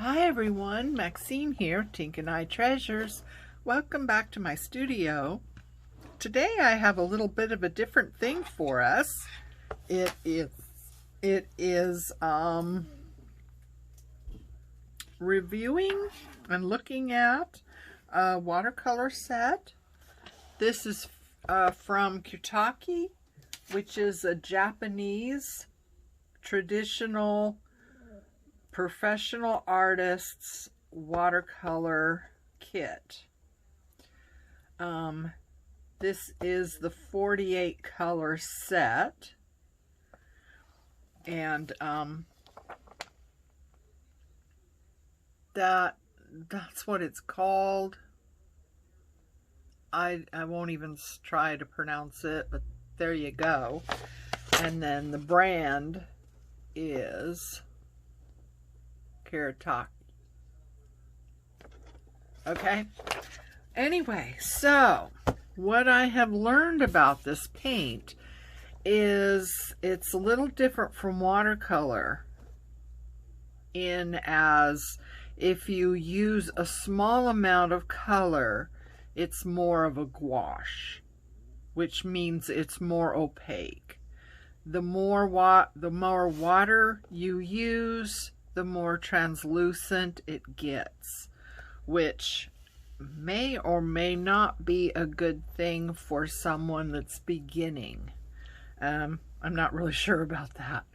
Hi everyone, Maxine here, Tink and I Treasures. Welcome back to my studio. Today I have a little bit of a different thing for us. It is reviewing and looking at a watercolor set. This is from Kuretake, which is a Japanese traditional professional artists watercolor kit. This is the 48 color set, and that's what it's called. I won't even try to pronounce it, but there you go. And then the brand is Kuretake. Okay. Anyway, so what I have learned about this paint is it's a little different from watercolor, in as if you use a small amount of color, it's more of a gouache, which means it's more opaque. The more water you use, the more translucent it gets, which may or may not be a good thing for someone that's beginning. I'm not really sure about that.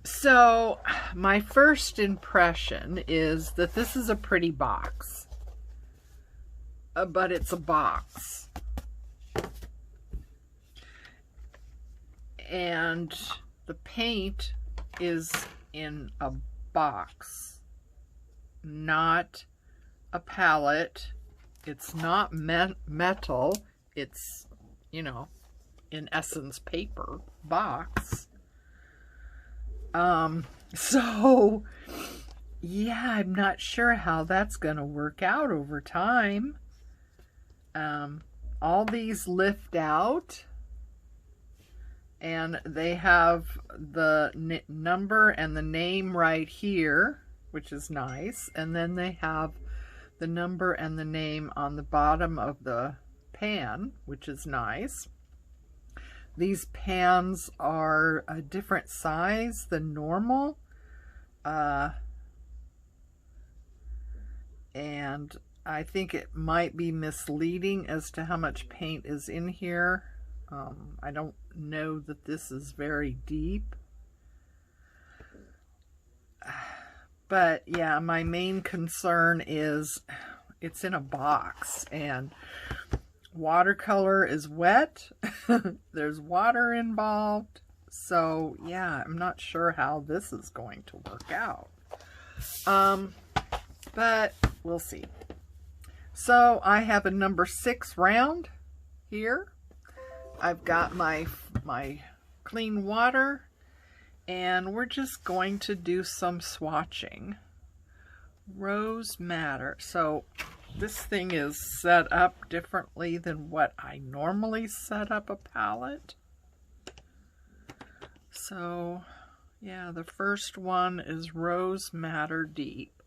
So my first impression is that this is a pretty box, but it's a box. And the paint is in a box, not a palette. It's not metal. It's, you know, in essence, paper box. So yeah, I'm not sure how that's gonna work out over time. All these lift out, and they have the number and the name right here, which is nice. And then they have the number and the name on the bottom of the pan, which is nice. These pans are a different size than normal. And I think it might be misleading as to how much paint is in here. I don't know that this is very deep. But yeah, my main concern is it's in a box, and watercolor is wet. There's water involved. So yeah, I'm not sure how this is going to work out. But we'll see. So I have a number 6 round here. I've got my clean water, and we're just going to do some swatching. Rose Madder. So this thing is set up differently than what I normally set up a palette. So yeah, the first one is Rose Madder Deep.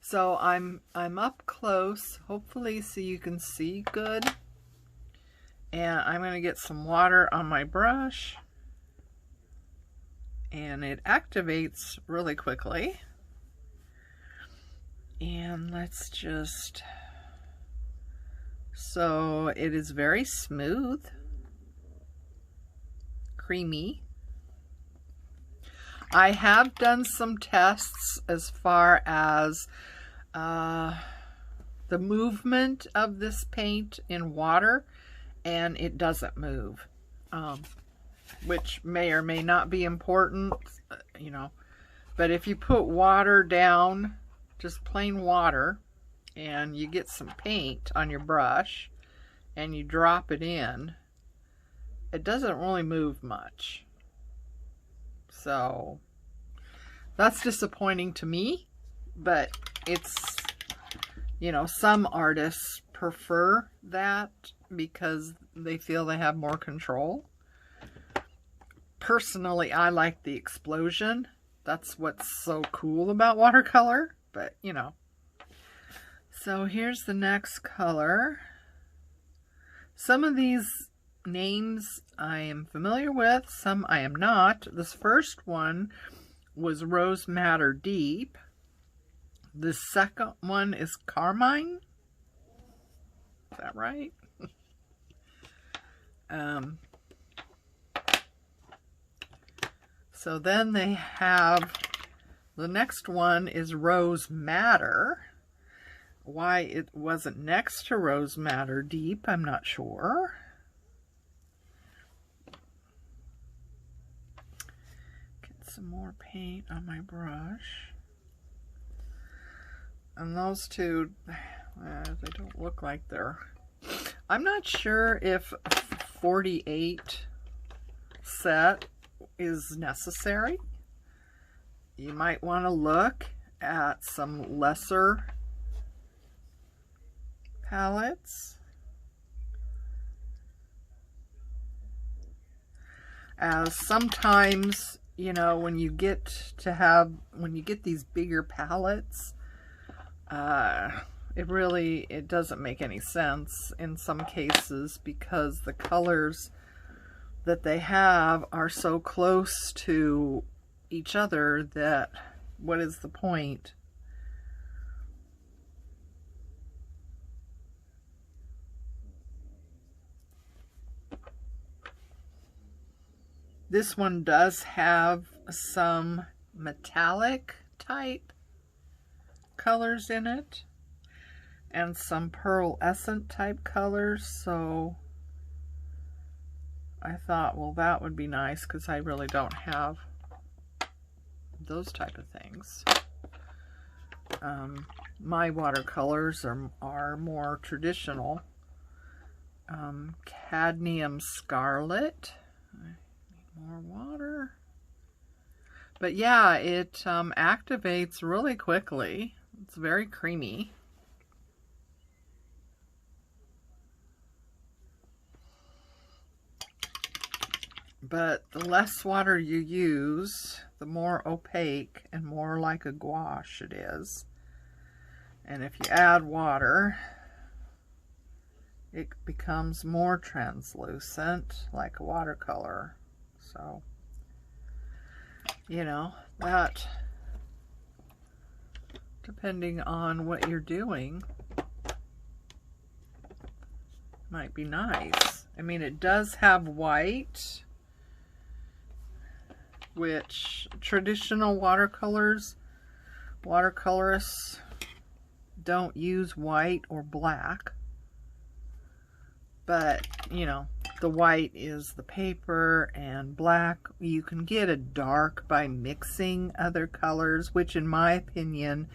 So I'm up close, hopefully, so you can see good. And I'm going to get some water on my brush, and it activates really quickly. And let's just, so it is very smooth, creamy. I have done some tests as far as the movement of this paint in water, and it doesn't move, which may or may not be important, you know. But if you put water down, just plain water, and you get some paint on your brush and you drop it in, it doesn't really move much. So that's disappointing to me, but it's, you know, some artists prefer that because they feel they have more control. Personally, I like the explosion. That's what's so cool about watercolor. but you know. So here's the next color. Some of these names I am familiar with, some I am not. This first one was Rose Madder Deep. The second one is Carmine. Is that right? So then they have, the next one is Rose Madder. Why it wasn't next to Rose Madder Deep, I'm not sure. Get some more paint on my brush. And those two, they don't look like they're... I'm not sure if 48 set is necessary. You might want to look at some lesser palettes, as sometimes, you know, when you get these bigger palettes, it doesn't make any sense in some cases, because the colors that they have are so close to each other that what is the point? This one does have some metallic type colors in it and some pearlescent type colors, so I thought, well, that would be nice because I really don't have those type of things. My watercolors are more traditional. Cadmium Scarlet. More water. But yeah, it activates really quickly. It's very creamy. But the less water you use, the more opaque and more like a gouache it is. And if you add water, it becomes more translucent, like a watercolor. So, you know, that, depending on what you're doing, might be nice. I mean, it does have white, which traditional watercolorists don't use white or black. But, you know, the white is the paper, and black, you can get a dark by mixing other colors, which in my opinion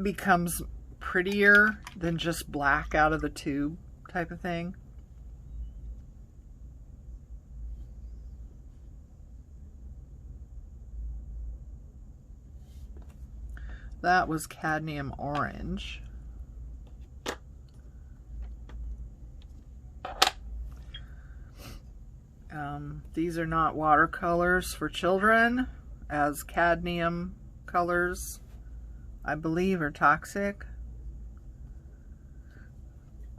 becomes prettier than just black out of the tube type of thing. That was Cadmium Orange. These are not watercolors for children, as cadmium colors, I believe, are toxic.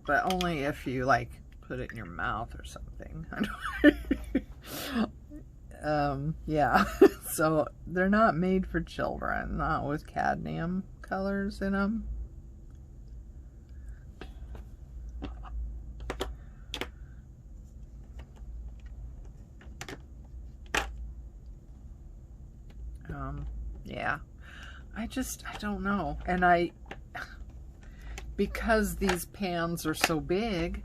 But only if you, like, put it in your mouth or something. Yeah, so they're not made for children, not with cadmium colors in them. Yeah, I don't know. And because these pans are so big,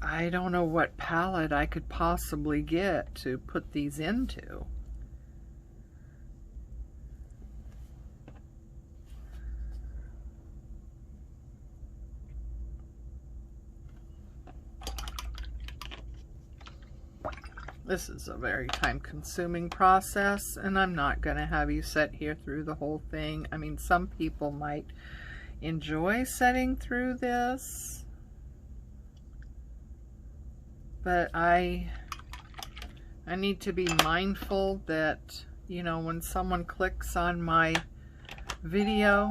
I don't know what palette I could possibly get to put these into. This is a very time-consuming process, and I'm not going to have you sit here through the whole thing. I mean, some people might enjoy sitting through this, but I need to be mindful that, you know, when someone clicks on my video,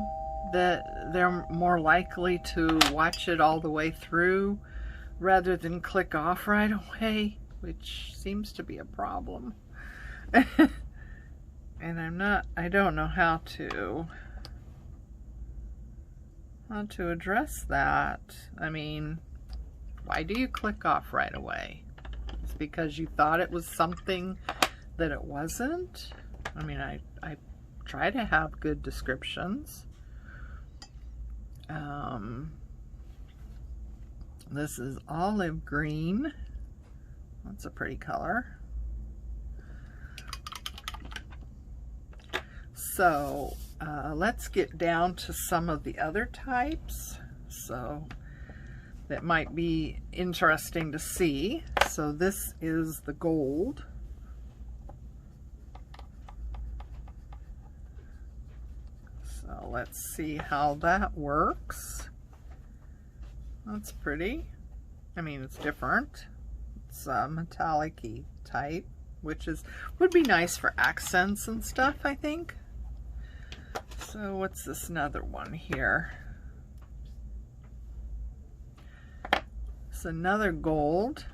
that they're more likely to watch it all the way through rather than click off right away, which seems to be a problem. And I don't know how to address that. I mean, why do you click off right away? It's because you thought it was something that it wasn't? I mean, I try to have good descriptions. This is olive green. That's a pretty color. So let's get down to some of the other types. So that might be interesting to see. So this is the gold. So let's see how that works. That's pretty. I mean, it's different. It's a metallic-y type, which would be nice for accents and stuff, I think. So what's this another one here? It's another gold.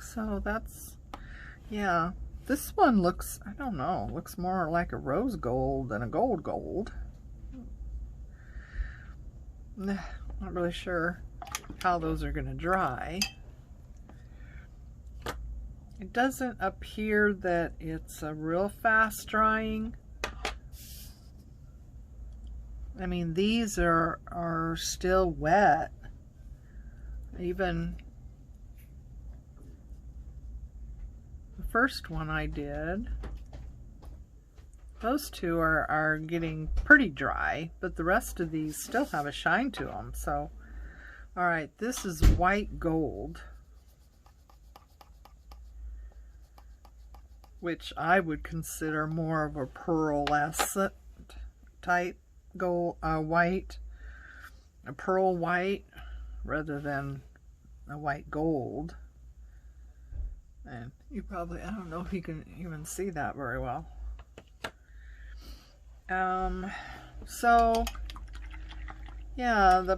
So that's, yeah, this one looks, I don't know, looks more like a rose gold than a gold. Not really sure how those are going to dry. It doesn't appear that it's a real fast drying. I mean, these are still wet. Even the first one I did, those two are getting pretty dry, but the rest of these still have a shine to them. So, all right, this is white gold, which I would consider more of a pearlescent type gold, white, a pearl white, rather than a white gold. And you probably, I don't know if you can even see that very well. So yeah,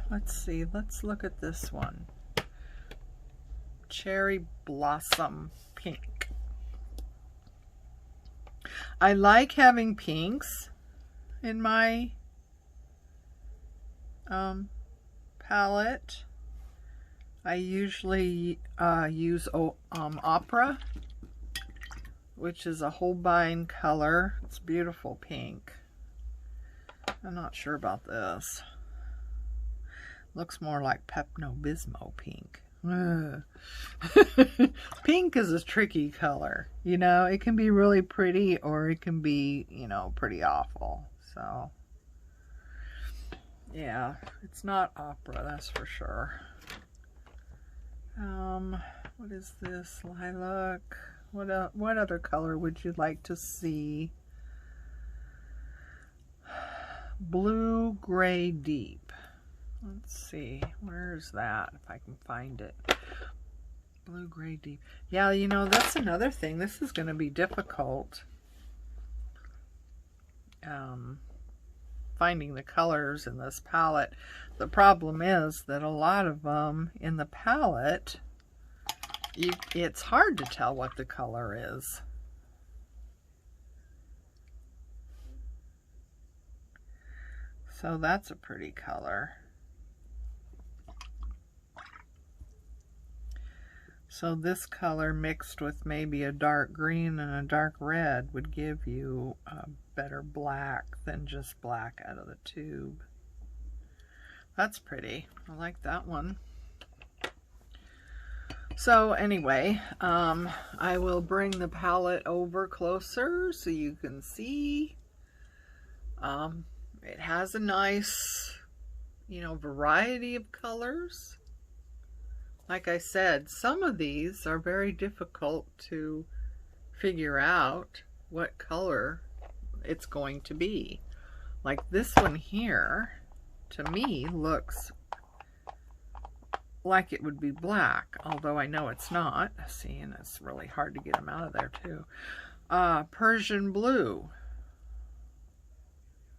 let's see, let's look at this one. Cherry Blossom Pink. I like having pinks in my palette. I usually use Opera, which is a Holbein color. It's beautiful pink. I'm not sure about this. Looks more like Pepto-Bismol pink. Pink is a tricky color. You know, it can be really pretty or it can be, you know, pretty awful. So, yeah, it's not Opera, that's for sure. What is this? Lilac. What other color would you like to see? Blue Gray Deep. Let's see, where's that, if I can find it. Blue Gray Deep. Yeah, you know, that's another thing. This is going to be difficult. Finding the colors in this palette. The problem is that a lot of them in the palette, it's hard to tell what the color is. So that's a pretty color. So this color mixed with maybe a dark green and a dark red would give you a better black than just black out of the tube. That's pretty. I like that one. So anyway, I will bring the palette over closer so you can see. It has a nice, you know, variety of colors. Like I said, some of these are very difficult to figure out what color it's going to be. Like this one here, to me, looks like it would be black, although I know it's not. See, and it's really hard to get them out of there too. Persian blue.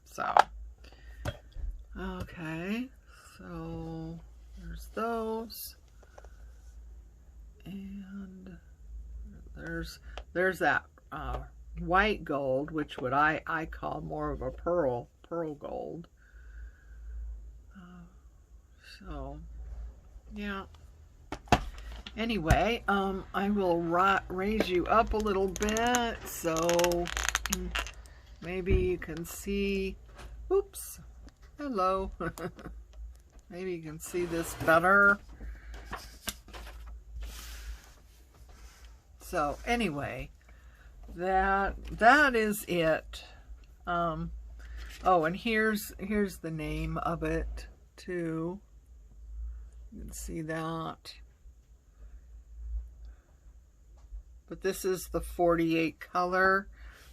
So, okay, so there's those, and there's that white gold, which what I call more of a pearl gold. So, yeah. Anyway, I will raise you up a little bit so maybe you can see. Oops. Hello. Maybe you can see this better. So anyway, that is it. Oh, and here's the name of it too. You can see that. But this is the 48 color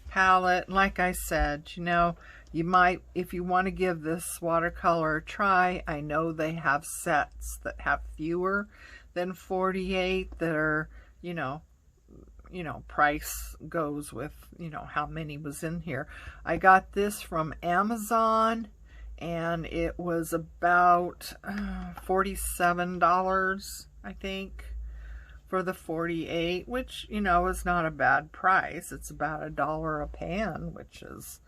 palette. Like I said, you know, you might, if you want to give this watercolor a try, I know they have sets that have fewer than 48 that are, you know, price goes with, you know, how many was in here. I got this from Amazon and it was about $47, I think, for the 48, which, you know, is not a bad price. It's about $1 a pan, which is,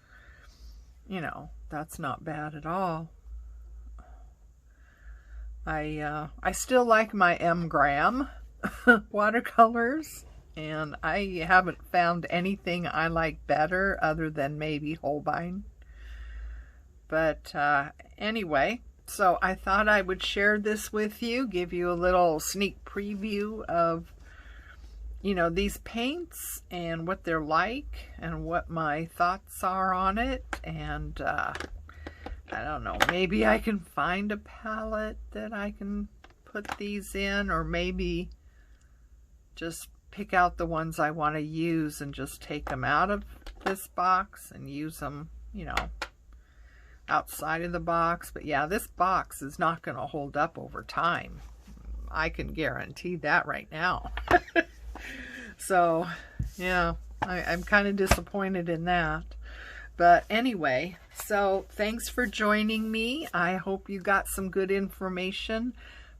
you know, that's not bad at all. I still like my M-gram watercolors, and I haven't found anything I like better other than maybe Holbein. But anyway, so I thought I would share this with you, give you a little sneak preview of, you know, these paints and what they're like and what my thoughts are on it. And I don't know, maybe I can find a palette that I can put these in, or maybe just pick out the ones I want to use and just take them out of this box and use them, you know, outside of the box. But yeah, this box is not going to hold up over time. I can guarantee that right now. So yeah, I'm kind of disappointed in that. But anyway, so thanks for joining me. I hope you got some good information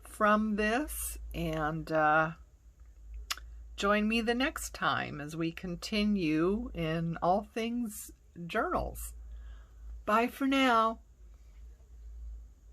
from this, and join me the next time as we continue in all things journals. Bye for now.